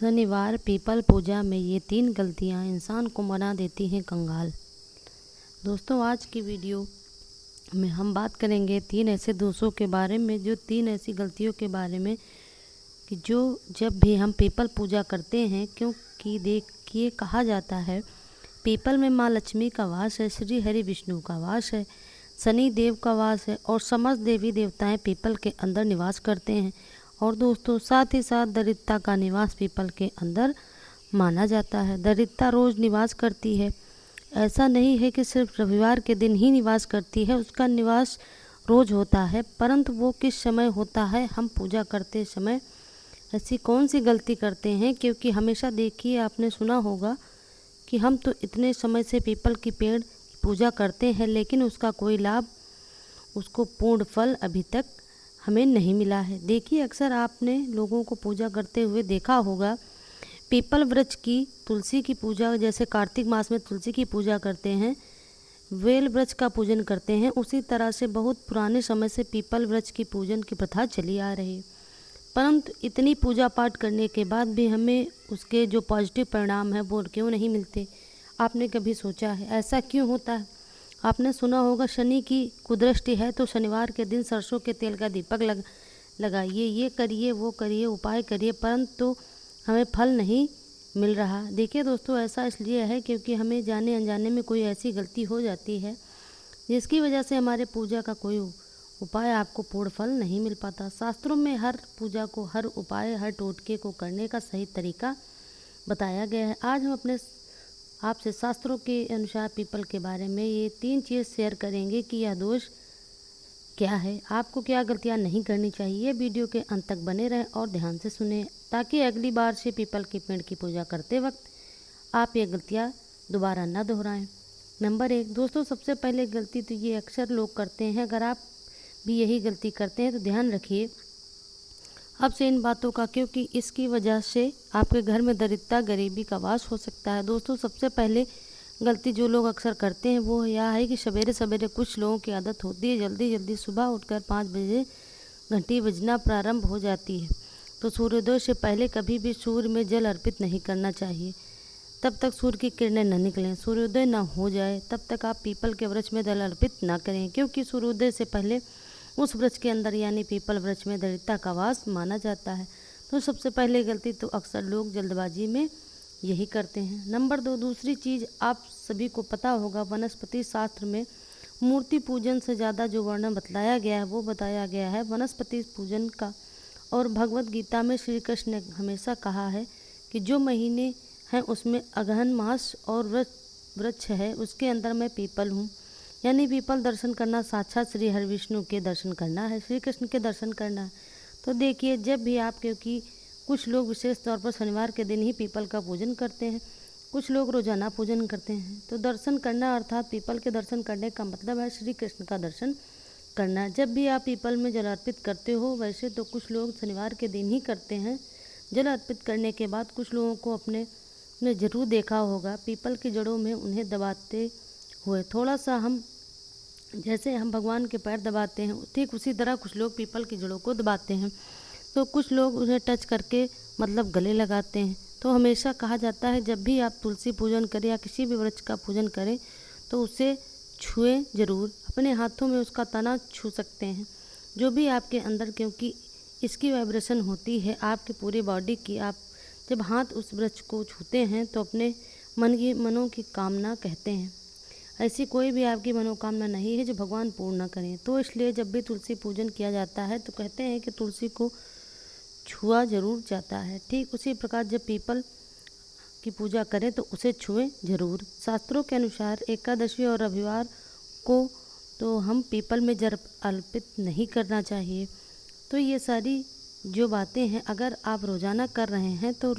शनिवार पीपल पूजा में ये 3 गलतियां इंसान को बना देती हैं कंगाल। दोस्तों, आज की वीडियो में हम बात करेंगे 3 ऐसे दोषों के बारे में, जो 3 ऐसी गलतियों के बारे में कि जो जब भी हम पीपल पूजा करते हैं, क्योंकि देखिए कहा जाता है पीपल में माँ लक्ष्मी का वास है, श्री हरि विष्णु का वास है, शनि देव का वास है और समस्त देवी देवताएं पीपल के अंदर निवास करते हैं। और दोस्तों, साथ ही साथ दरिद्रता का निवास पीपल के अंदर माना जाता है। दरिद्रता रोज निवास करती है, ऐसा नहीं है कि सिर्फ रविवार के दिन ही निवास करती है, उसका निवास रोज होता है। परंतु वो किस समय होता है, हम पूजा करते समय ऐसी कौन सी गलती करते हैं? क्योंकि हमेशा देखिए, आपने सुना होगा कि हम तो इतने समय से पीपल की पेड़ की पूजा करते हैं, लेकिन उसका कोई लाभ, उसको पूर्ण फल अभी तक हमें नहीं मिला है। देखिए, अक्सर आपने लोगों को पूजा करते हुए देखा होगा, पीपल वृक्ष की, तुलसी की पूजा, जैसे कार्तिक मास में तुलसी की पूजा करते हैं, वेल वृक्ष का पूजन करते हैं, उसी तरह से बहुत पुराने समय से पीपल वृक्ष की पूजन की प्रथा चली आ रही है। परंतु इतनी पूजा पाठ करने के बाद भी हमें उसके जो पॉजिटिव परिणाम है वो क्यों नहीं मिलते? आपने कभी सोचा है ऐसा क्यों होता है? आपने सुना होगा शनि की कुदृष्टि है तो शनिवार के दिन सरसों के तेल का दीपक लगाइए, ये करिए, वो करिए, उपाय करिए, परंतु हमें फल नहीं मिल रहा। देखिए दोस्तों, ऐसा इसलिए है क्योंकि हमें जाने अनजाने में कोई ऐसी गलती हो जाती है जिसकी वजह से हमारे पूजा का कोई उपाय आपको पूर्ण फल नहीं मिल पाता। शास्त्रों में हर पूजा को, हर उपाय, हर टोटके को करने का सही तरीका बताया गया है। आज हम अपने आपसे शास्त्रों के अनुसार पीपल के बारे में ये 3 चीज़ शेयर करेंगे कि यह दोष क्या है, आपको क्या गलतियां नहीं करनी चाहिए। वीडियो के अंत तक बने रहें और ध्यान से सुने, ताकि अगली बार से पीपल के पेड़ की पूजा करते वक्त आप ये गलतियां दोबारा न दोहराएं। नंबर 1 दोस्तों, सबसे पहले गलती तो ये अक्सर लोग करते हैं, अगर आप भी यही गलती करते हैं तो ध्यान रखिए अब से इन बातों का, क्योंकि इसकी वजह से आपके घर में दरिद्रता, गरीबी का वास हो सकता है। दोस्तों, सबसे पहले गलती जो लोग अक्सर करते हैं वो यह है कि सवेरे सवेरे कुछ लोगों की आदत होती है जल्दी जल्दी सुबह उठकर 5 बजे घंटी बजना प्रारंभ हो जाती है, तो सूर्योदय से पहले कभी भी सूर्य में जल अर्पित नहीं करना चाहिए। तब तक सूर्य की किरणें न निकलें, सूर्योदय न हो जाए तब तक आप पीपल के वृक्ष में जल अर्पित न करें, क्योंकि सूर्योदय से पहले उस वृक्ष के अंदर यानी पीपल वृक्ष में दरिद्रता का वास माना जाता है। तो सबसे पहले गलती तो अक्सर लोग जल्दबाजी में यही करते हैं। नंबर 2 दूसरी चीज़, आप सभी को पता होगा वनस्पति शास्त्र में मूर्ति पूजन से ज़्यादा जो वर्णन बतलाया गया है वो बताया गया है वनस्पति पूजन का। और भगवत गीता में श्री कृष्ण ने हमेशा कहा है कि जो महीने हैं उसमें अगहन मास और वृक्ष है, उसके अंदर मैं पीपल हूँ, यानी पीपल दर्शन करना साक्षात श्री हरि विष्णु के दर्शन करना है, श्री कृष्ण के दर्शन करना है। तो देखिए, जब भी आप, क्योंकि कुछ लोग विशेष तौर पर शनिवार के दिन ही पीपल का पूजन करते हैं, कुछ लोग रोजाना पूजन करते हैं, तो दर्शन करना अर्थात पीपल के दर्शन करने का मतलब है श्री कृष्ण का दर्शन करना। जब भी आप पीपल में जल अर्पित करते हो, वैसे तो कुछ लोग शनिवार के दिन ही करते हैं, जल अर्पित करने के बाद कुछ लोगों को अपने ने ज़रूर देखा होगा पीपल की जड़ों में उन्हें दबाते हुए, थोड़ा सा हम जैसे हम भगवान के पैर दबाते हैं ठीक उसी तरह कुछ लोग पीपल की जड़ों को दबाते हैं, तो कुछ लोग उन्हें टच करके मतलब गले लगाते हैं। तो हमेशा कहा जाता है जब भी आप तुलसी पूजन करें या किसी भी वृक्ष का पूजन करें तो उसे छुएं जरूर, अपने हाथों में उसका तना छू सकते हैं जो भी आपके अंदर, क्योंकि इसकी वाइब्रेशन होती है आपकी पूरी बॉडी की। आप जब हाथ उस वृक्ष को छूते हैं तो अपने मनों की कामना कहते हैं, ऐसी कोई भी आपकी मनोकामना नहीं है जो भगवान पूर्ण न करें। तो इसलिए जब भी तुलसी पूजन किया जाता है तो कहते हैं कि तुलसी को छुआ जरूर जाता है। ठीक उसी प्रकार जब पीपल की पूजा करें तो उसे छुएं जरूर। शास्त्रों के अनुसार एकादशी और रविवार को तो हम पीपल में जल अर्पित नहीं करना चाहिए। तो ये सारी जो बातें हैं अगर आप रोज़ाना कर रहे हैं तो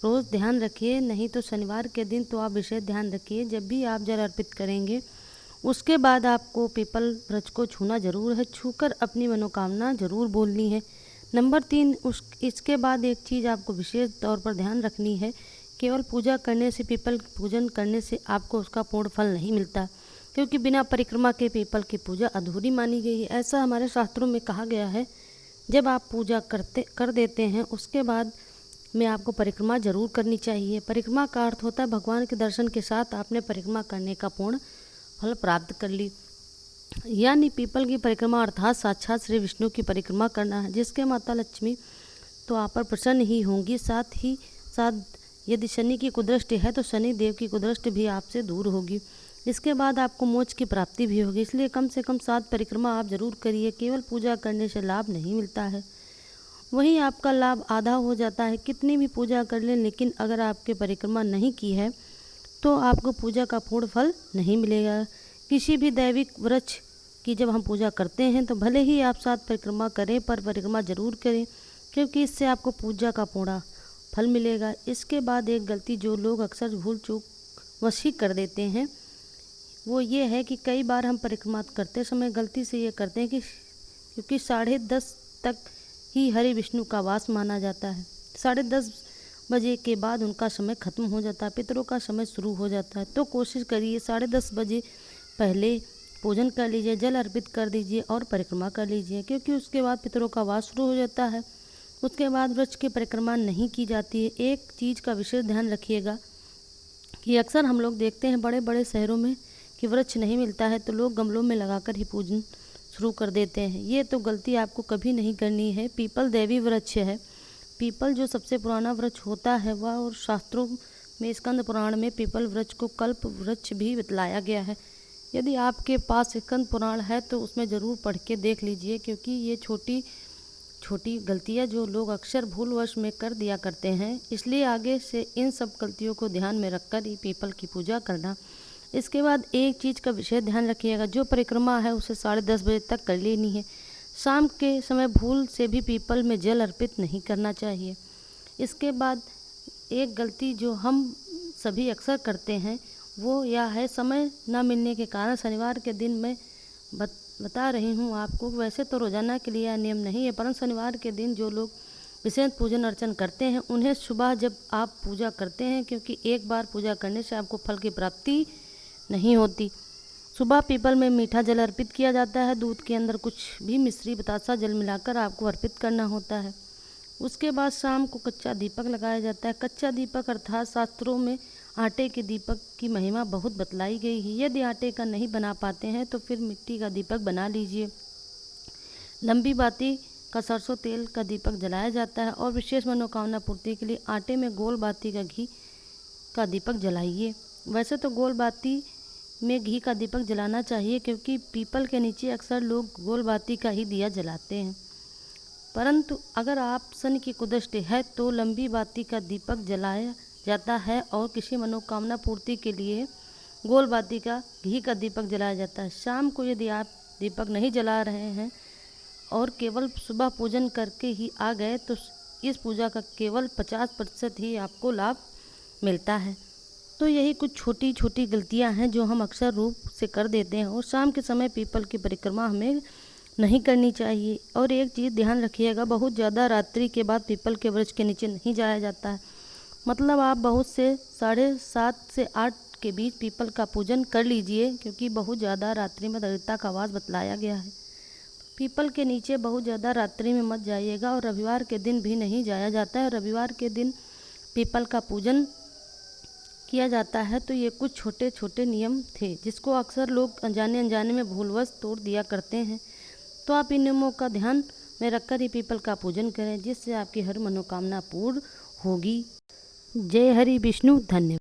रोज़ ध्यान रखिए, नहीं तो शनिवार के दिन तो आप विशेष ध्यान रखिए। जब भी आप जल अर्पित करेंगे उसके बाद आपको पीपल वृक्ष को छूना जरूर है, छूकर अपनी मनोकामना जरूर बोलनी है। नंबर 3 इसके बाद एक चीज़ आपको विशेष तौर पर ध्यान रखनी है, केवल पूजा करने से, पीपल पूजन करने से आपको उसका पूर्ण फल नहीं मिलता, क्योंकि बिना परिक्रमा के पीपल की पूजा अधूरी मानी गई है। ऐसा हमारे शास्त्रों में कहा गया है। जब आप पूजा कर देते हैं उसके बाद में आपको परिक्रमा जरूर करनी चाहिए। परिक्रमा का अर्थ होता है भगवान के दर्शन के साथ आपने परिक्रमा करने का पूर्ण फल प्राप्त कर ली। यानी पीपल की परिक्रमा अर्थात साक्षात श्री विष्णु की परिक्रमा करना है, जिसके माता लक्ष्मी तो आप पर प्रसन्न ही होंगी। साथ ही साथ यदि शनि की कुदृष्टि है तो शनि देव की कुदृष्टि भी आपसे दूर होगी। इसके बाद आपको मोक्ष की प्राप्ति भी होगी। इसलिए कम से कम 7 परिक्रमा आप जरूर करिए। केवल पूजा करने से लाभ नहीं मिलता है, वहीं आपका लाभ आधा हो जाता है। कितनी भी पूजा कर लें, लेकिन अगर आपके परिक्रमा नहीं की है तो आपको पूजा का पूर्ण फल नहीं मिलेगा। किसी भी दैविक वृक्ष की जब हम पूजा करते हैं तो भले ही आप 7 परिक्रमा करें, पर परिक्रमा जरूर करें, क्योंकि इससे आपको पूजा का पूर्ण फल मिलेगा। इसके बाद एक गलती जो लोग अक्सर भूल चूक वश ही कर देते हैं, वो ये है कि कई बार हम परिक्रमा करते समय गलती से ये करते हैं कि क्योंकि 10:30 तक ही हरि विष्णु का वास माना जाता है, 10:30 बजे के बाद उनका समय खत्म हो जाता है, पितरों का समय शुरू हो जाता है। तो कोशिश करिए 10:30 बजे पहले पूजन कर लीजिए, जल अर्पित कर दीजिए और परिक्रमा कर लीजिए, क्योंकि उसके बाद पितरों का वास शुरू हो जाता है। उसके बाद वृक्ष की परिक्रमा नहीं की जाती है। एक चीज़ का विशेष ध्यान रखिएगा कि अक्सर हम लोग देखते हैं बड़े बड़े शहरों में कि वृक्ष नहीं मिलता है तो लोग गमलों में लगाकर ही पूजन शुरू कर देते हैं। ये तो गलती आपको कभी नहीं करनी है। पीपल दैवी वृक्ष है। पीपल जो सबसे पुराना वृक्ष होता है वह, और शास्त्रों में स्कंद पुराण में पीपल वृक्ष को कल्प वृक्ष भी बतलाया गया है। यदि आपके पास स्कंद पुराण है तो उसमें ज़रूर पढ़ के देख लीजिए, क्योंकि ये छोटी छोटी गलतियाँ जो लोग अक्सर भूलवश में कर दिया करते हैं, इसलिए आगे से इन सब गलतियों को ध्यान में रखकर ही पीपल की पूजा करना। इसके बाद एक चीज़ का विशेष ध्यान रखिएगा, जो परिक्रमा है उसे 10:30 बजे तक कर लेनी है। शाम के समय भूल से भी पीपल में जल अर्पित नहीं करना चाहिए। इसके बाद एक गलती जो हम सभी अक्सर करते हैं वो यह है, समय न मिलने के कारण शनिवार के दिन मैं बता रही हूँ आपको, वैसे तो रोज़ाना के लिए यह नियम नहीं है, परंतु शनिवार के दिन जो लोग विशेष पूजन अर्चन करते हैं उन्हें सुबह जब आप पूजा करते हैं, क्योंकि एक बार पूजा करने से आपको फल की प्राप्ति नहीं होती, सुबह पीपल में मीठा जल अर्पित किया जाता है। दूध के अंदर कुछ भी मिश्री बतासा जल मिलाकर आपको अर्पित करना होता है। उसके बाद शाम को कच्चा दीपक लगाया जाता है। कच्चा दीपक अर्थात शास्त्रों में आटे के दीपक की महिमा बहुत बतलाई गई है। यदि आटे का नहीं बना पाते हैं तो फिर मिट्टी का दीपक बना लीजिए। लंबी बाती का सरसों तेल का दीपक जलाया जाता है, और विशेष मनोकामना पूर्ति के लिए आटे में गोल बाती का घी का दीपक जलाइए। वैसे तो गोल बाती में घी का दीपक जलाना चाहिए, क्योंकि पीपल के नीचे अक्सर लोग गोल बाती का ही दिया जलाते हैं, परंतु अगर आप शनि की कुदृष्टि है तो लंबी बाती का दीपक जलाया जाता है, और किसी मनोकामना पूर्ति के लिए गोल बाती का घी का दीपक जलाया जाता है। शाम को यदि आप दीपक नहीं जला रहे हैं और केवल सुबह पूजन करके ही आ गए तो इस पूजा का केवल 50% ही आपको लाभ मिलता है। तो यही कुछ छोटी छोटी गलतियां हैं जो हम अक्सर रूप से कर देते हैं, और शाम के समय पीपल की परिक्रमा हमें नहीं करनी चाहिए। और एक चीज़ ध्यान रखिएगा, बहुत ज़्यादा रात्रि के बाद पीपल के वृक्ष के नीचे नहीं जाया जाता है। मतलब आप बहुत से 7:30 से 8 के बीच पीपल का पूजन कर लीजिए, क्योंकि बहुत ज़्यादा रात्रि में दरिद्रता का वास बतलाया गया है। पीपल के नीचे बहुत ज़्यादा रात्रि में मत जाइएगा, और रविवार के दिन भी नहीं जाया जाता है। रविवार के दिन पीपल का पूजन किया जाता है। तो ये कुछ छोटे छोटे नियम थे जिसको अक्सर लोग अनजाने अनजाने में भूलवश तोड़ दिया करते हैं। तो आप इन नियमों का ध्यान में रखकर ही पीपल का पूजन करें, जिससे आपकी हर मनोकामना पूर्ण होगी। जय हरि विष्णु। धन्यवाद।